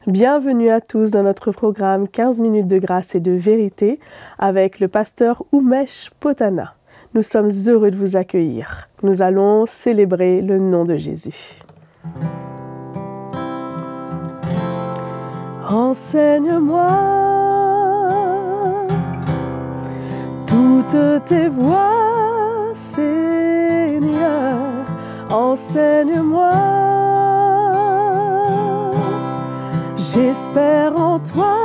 Bienvenue à tous dans notre programme 15 minutes de grâce et de vérité avec le pasteur Umesh Potana. Nous sommes heureux de vous accueillir. Nous allons célébrer le nom de Jésus. Enseigne-moi toutes tes voies, Seigneur. Enseigne-moi. J'espère en toi,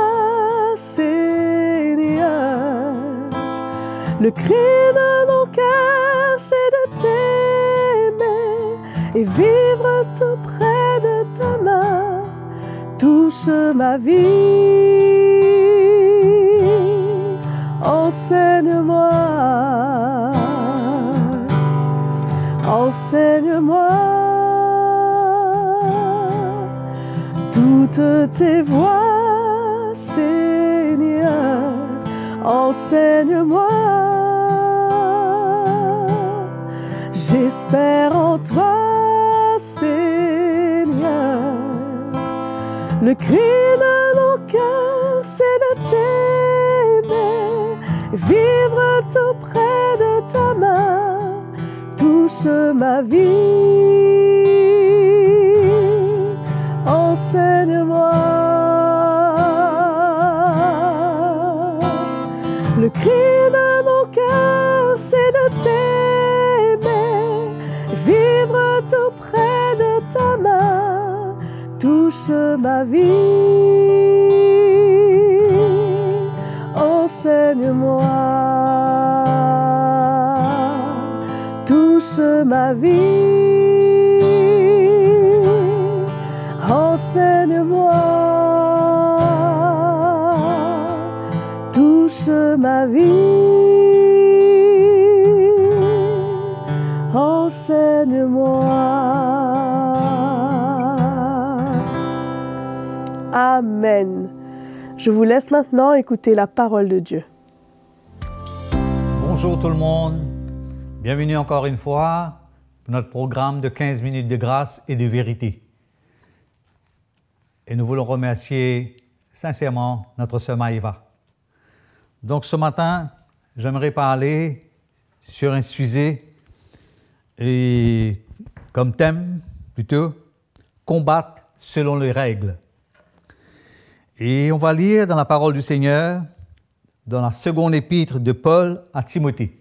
Seigneur. Le cri de mon cœur, c'est de t'aimer et vivre tout près de ta main. Touche ma vie, enseigne-moi, enseigne-moi. Toutes tes voies, Seigneur, enseigne-moi. J'espère en toi, Seigneur. Le cri de mon cœur, c'est de t'aimer, vivre tout près de ta main. Touche ma vie. Enseigne-moi. Le cri de mon cœur, c'est de t'aimer, vivre tout près de ta main. Touche ma vie. Enseigne-moi. Touche ma vie. Enseigne-moi, touche ma vie, enseigne-moi. Amen. Je vous laisse maintenant écouter la parole de Dieu. Bonjour tout le monde, bienvenue encore une fois pour notre programme de 15 minutes de grâce et de vérité. Et nous voulons remercier sincèrement notre sœur Maïva. Donc ce matin, j'aimerais parler sur un sujet et comme thème plutôt, combattre selon les règles. Et on va lire dans la parole du Seigneur, dans la seconde épître de Paul à Timothée,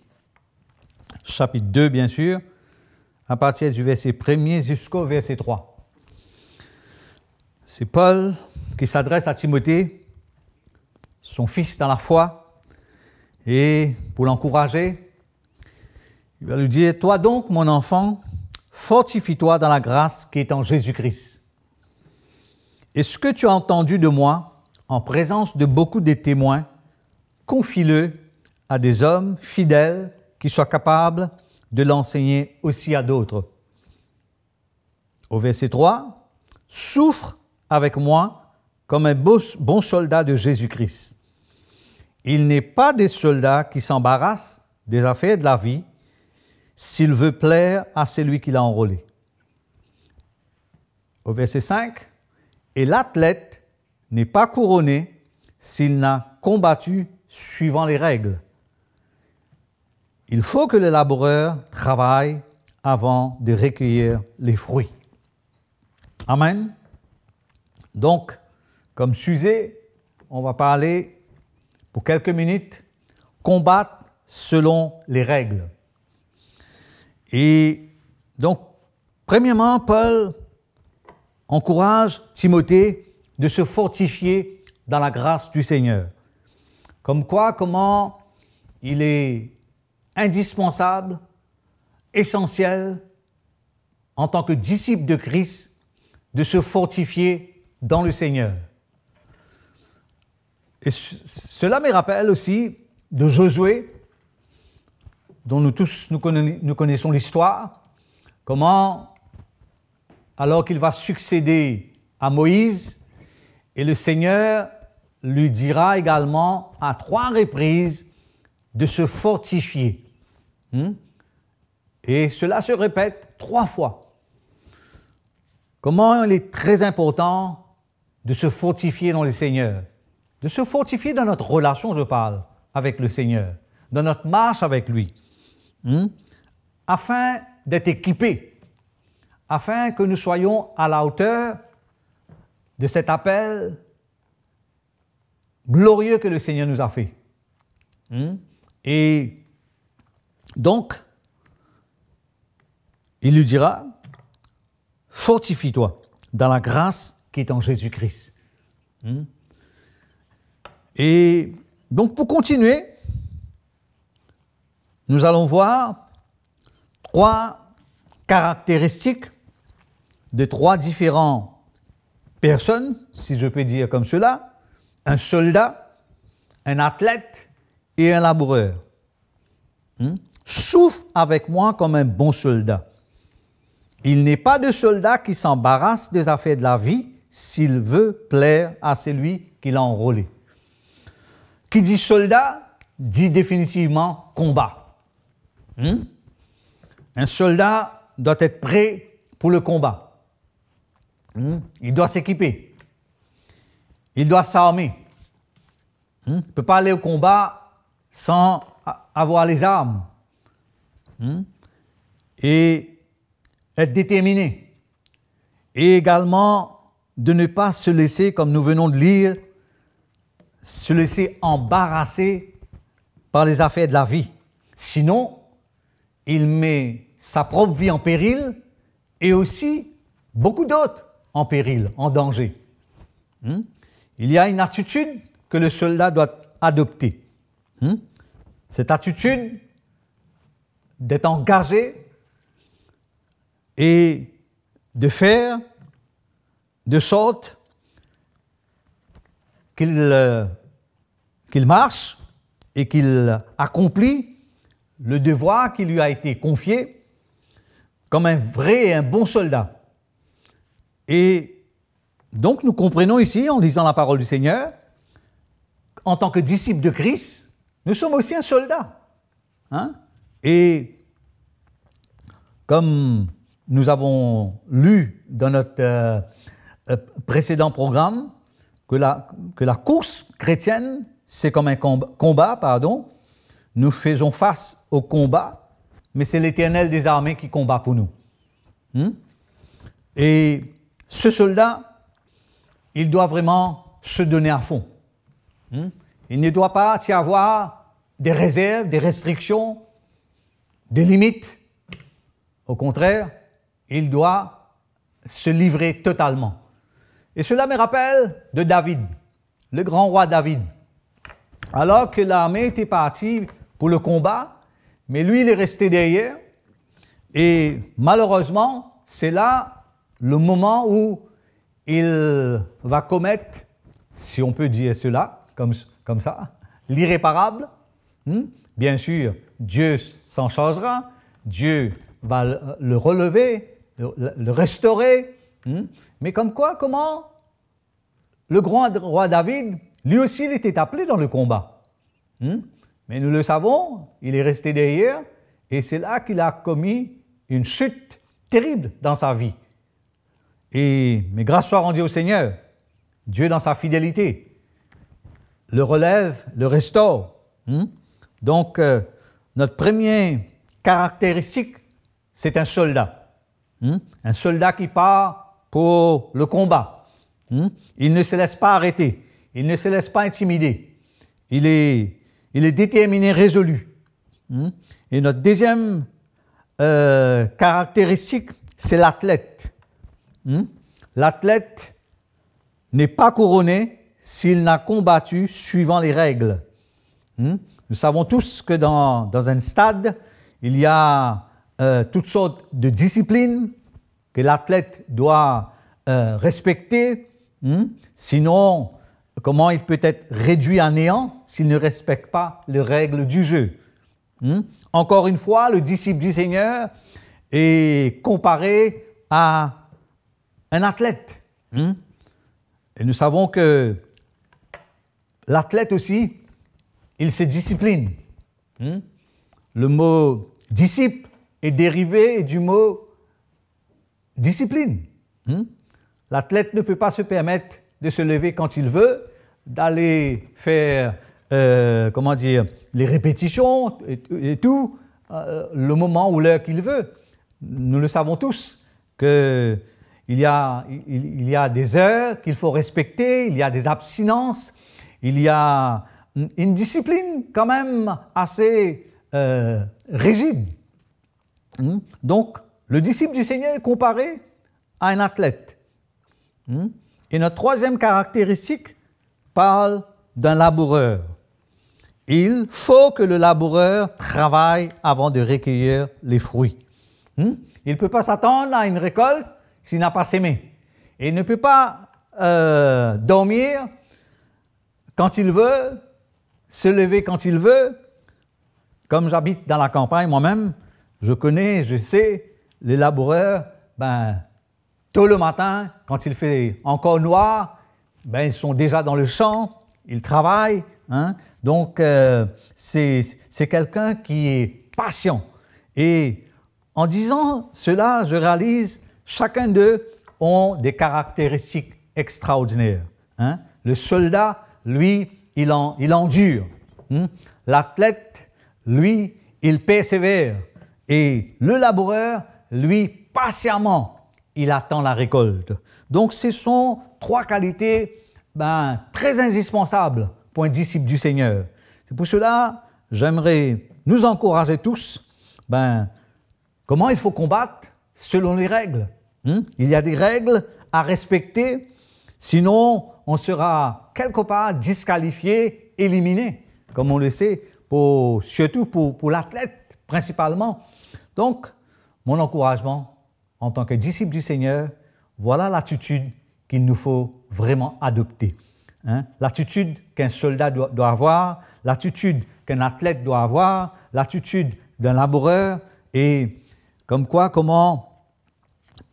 chapitre 2 bien sûr, à partir du verset 1er jusqu'au verset 3. C'est Paul qui s'adresse à Timothée, son fils dans la foi, et pour l'encourager, il va lui dire « Toi donc, mon enfant, fortifie-toi dans la grâce qui est en Jésus-Christ. Et ce que tu as entendu de moi, en présence de beaucoup de témoins, confie-le à des hommes fidèles qui soient capables de l'enseigner aussi à d'autres. » Au verset 3, « Souffre avec moi comme un bon soldat de Jésus-Christ. Il n'est pas des soldats qui s'embarrassent des affaires de la vie s'il veut plaire à celui qui l'a enrôlé. » Au verset 5, « Et l'athlète n'est pas couronné s'il n'a combattu suivant les règles. Il faut que le laboureur travaille avant de recueillir les fruits. » Amen. Donc, comme sujet, on va parler pour quelques minutes, combattre selon les règles. Et donc, premièrement, Paul encourage Timothée de se fortifier dans la grâce du Seigneur. Comme quoi, comment il est indispensable, essentiel, en tant que disciple de Christ, de se fortifier dans le Seigneur. Et cela me rappelle aussi de Josué, dont nous tous nous connaissons l'histoire, comment, alors qu'il va succéder à Moïse, et le Seigneur lui dira également à 3 reprises de se fortifier. Et cela se répète 3 fois. Comment il est très important de se fortifier dans le Seigneur, de se fortifier dans notre relation, je parle, avec le Seigneur, dans notre marche avec lui, afin d'être équipés, afin que nous soyons à la hauteur de cet appel glorieux que le Seigneur nous a fait. Et donc, il lui dira, fortifie-toi dans la grâce qui est en Jésus-Christ. Et donc, pour continuer, nous allons voir 3 caractéristiques de 3 différentes personnes, si je peux dire comme cela, un soldat, un athlète et un laboureur. Souffre avec moi comme un bon soldat. Il n'est pas de soldat qui s'embarrasse des affaires de la vie s'il veut plaire à celui qui l'a enrôlé. Qui dit soldat, dit définitivement combat. Un soldat doit être prêt pour le combat. Il doit s'équiper. Il doit s'armer. Il ne peut pas aller au combat sans avoir les armes. Et être déterminé. Et également de ne pas se laisser, comme nous venons de lire, se laisser embarrasser par les affaires de la vie. Sinon, il met sa propre vie en péril et aussi beaucoup d'autres en péril, en danger. Il y a une attitude que le soldat doit adopter. Cette attitude d'être engagé et de faire de sorte qu'il marche et qu'il accomplit le devoir qui lui a été confié comme un vrai et un bon soldat. Et donc nous comprenons ici, en lisant la parole du Seigneur, en tant que disciples de Christ, nous sommes aussi un soldat. Et comme nous avons lu dans notre précédent programme, que la course chrétienne, c'est comme un combat, nous faisons face au combat, mais c'est l'Éternel des armées qui combat pour nous. Et ce soldat, il doit vraiment se donner à fond. Il ne doit pas y avoir des réserves, des restrictions, des limites. Au contraire, il doit se livrer totalement. Et cela me rappelle de David, le grand roi David. Alors que l'armée était partie pour le combat, mais lui, il est resté derrière. Et malheureusement, c'est là le moment où il va commettre, si on peut dire cela, comme ça, l'irréparable. Bien sûr, Dieu s'en chargera, Dieu va le relever, le restaurer. Mais comment le grand roi David, lui aussi, il était appelé dans le combat. Mais nous le savons, il est resté derrière et c'est là qu'il a commis une chute terrible dans sa vie. Mais grâce soit rendue au Seigneur, Dieu dans sa fidélité le relève, le restaure. Donc, notre première caractéristique, c'est un soldat. Un soldat qui part pour le combat. Il ne se laisse pas arrêter. Il ne se laisse pas intimider. Il est déterminé, résolu. Et notre deuxième caractéristique, c'est l'athlète. L'athlète n'est pas couronné s'il n'a combattu suivant les règles. Nous savons tous que dans un stade, il y a toutes sortes de disciplines que l'athlète doit respecter. Sinon, comment il peut être réduit à néant s'il ne respecte pas les règles du jeu? Encore une fois, le disciple du Seigneur est comparé à un athlète. Et nous savons que l'athlète aussi, il se discipline. Le mot disciple est dérivé du mot discipline. L'athlète ne peut pas se permettre de se lever quand il veut, d'aller faire, comment dire, les répétitions et tout, le moment ou l'heure qu'il veut. Nous le savons tous qu'il y a des heures qu'il faut respecter, il y a des abstinences, il y a une discipline quand même assez rigide. Donc, le disciple du Seigneur est comparé à un athlète. Et notre troisième caractéristique parle d'un laboureur. Il faut que le laboureur travaille avant de recueillir les fruits. Il ne peut pas s'attendre à une récolte s'il n'a pas sémé. Et il ne peut pas dormir quand il veut, se lever quand il veut. Comme j'habite dans la campagne moi-même, je connais, je sais, les laboureurs, tôt le matin, quand il fait encore noir, ils sont déjà dans le champ, ils travaillent. Donc, c'est quelqu'un qui est patient. Et en disant cela, je réalise, chacun d'eux ont des caractéristiques extraordinaires. Le soldat, lui, il endure. L'athlète, lui, il persévère. Et le laboureur, lui, patiemment, il attend la récolte. Donc, ce sont trois qualités très indispensables pour un disciple du Seigneur. C'est pour cela, j'aimerais nous encourager tous, comment il faut combattre selon les règles. Il y a des règles à respecter, sinon on sera quelque part disqualifié, éliminé, comme on le sait, surtout pour l'athlète principalement. Donc, mon encouragement en tant que disciple du Seigneur, voilà l'attitude qu'il nous faut vraiment adopter. L'attitude qu'un soldat doit avoir, l'attitude qu'un athlète doit avoir, l'attitude d'un laboureur, et comment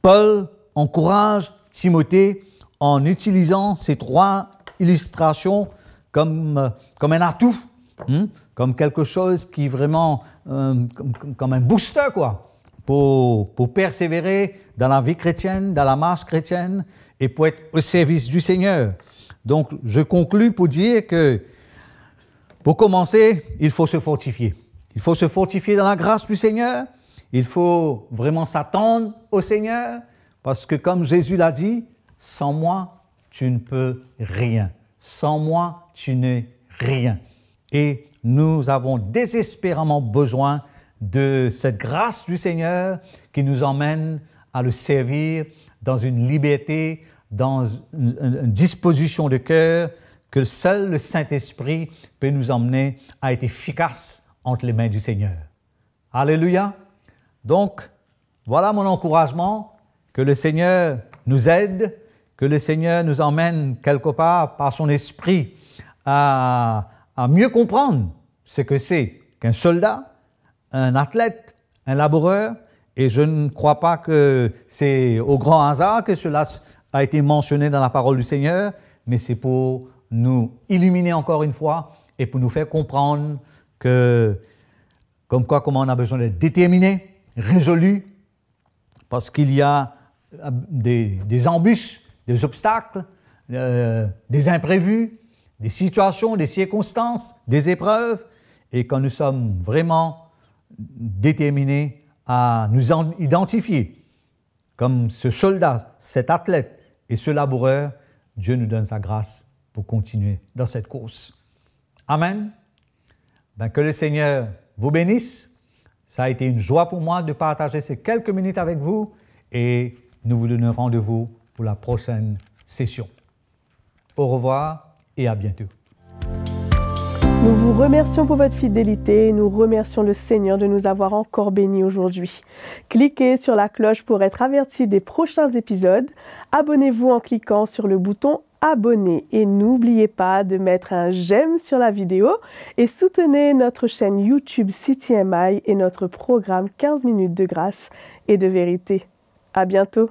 Paul encourage Timothée en utilisant ces trois illustrations comme un atout, comme quelque chose qui est vraiment comme un booster, pour persévérer dans la vie chrétienne, dans la marche chrétienne et pour être au service du Seigneur. Donc, je conclus pour dire que, pour commencer, il faut se fortifier. Il faut se fortifier dans la grâce du Seigneur. Il faut vraiment s'attendre au Seigneur parce que, comme Jésus l'a dit, sans moi, tu ne peux rien. Sans moi, tu n'es rien. Et nous avons désespérément besoin de cette grâce du Seigneur qui nous emmène à le servir dans une liberté, dans une disposition de cœur que seul le Saint-Esprit peut nous emmener à être efficace entre les mains du Seigneur. Alléluia! Donc, voilà mon encouragement, que le Seigneur nous aide, que le Seigneur nous emmène quelque part par son Esprit à mieux comprendre ce que c'est qu'un soldat, un athlète, un laboureur, et je ne crois pas que c'est au grand hasard que cela a été mentionné dans la parole du Seigneur, mais c'est pour nous illuminer encore une fois et pour nous faire comprendre comment on a besoin d'être déterminé, résolu, parce qu'il y a des embûches, des obstacles, des imprévus, des situations, des circonstances, des épreuves, et quand nous sommes vraiment déterminés à nous identifier comme ce soldat, cet athlète et ce laboureur, Dieu nous donne sa grâce pour continuer dans cette course. Amen. Que le Seigneur vous bénisse. Ça a été une joie pour moi de partager ces quelques minutes avec vous et nous vous donnons rendez-vous pour la prochaine session. Au revoir et à bientôt. Nous vous remercions pour votre fidélité et nous remercions le Seigneur de nous avoir encore bénis aujourd'hui. Cliquez sur la cloche pour être averti des prochains épisodes. Abonnez-vous en cliquant sur le bouton abonner et n'oubliez pas de mettre un j'aime sur la vidéo et soutenez notre chaîne YouTube CTMI et notre programme 15 minutes de grâce et de vérité. À bientôt.